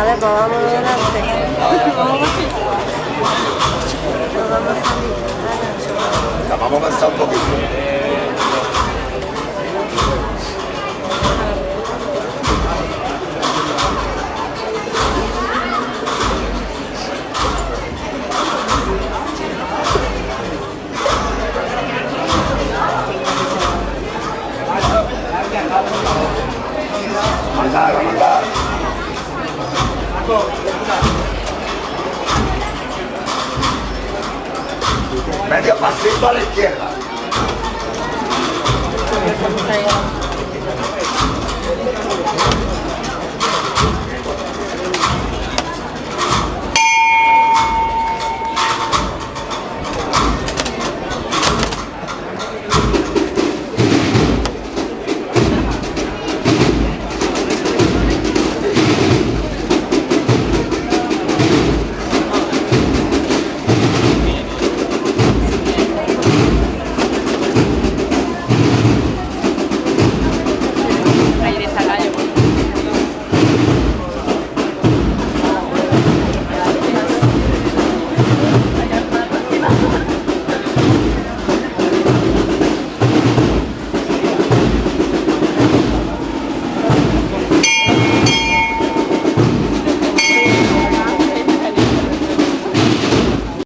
Vale, pues vamos adelante. Nos vamos a salir. Vamos a avanzar un poquito. Mandar. Medio pasito a la izquierda.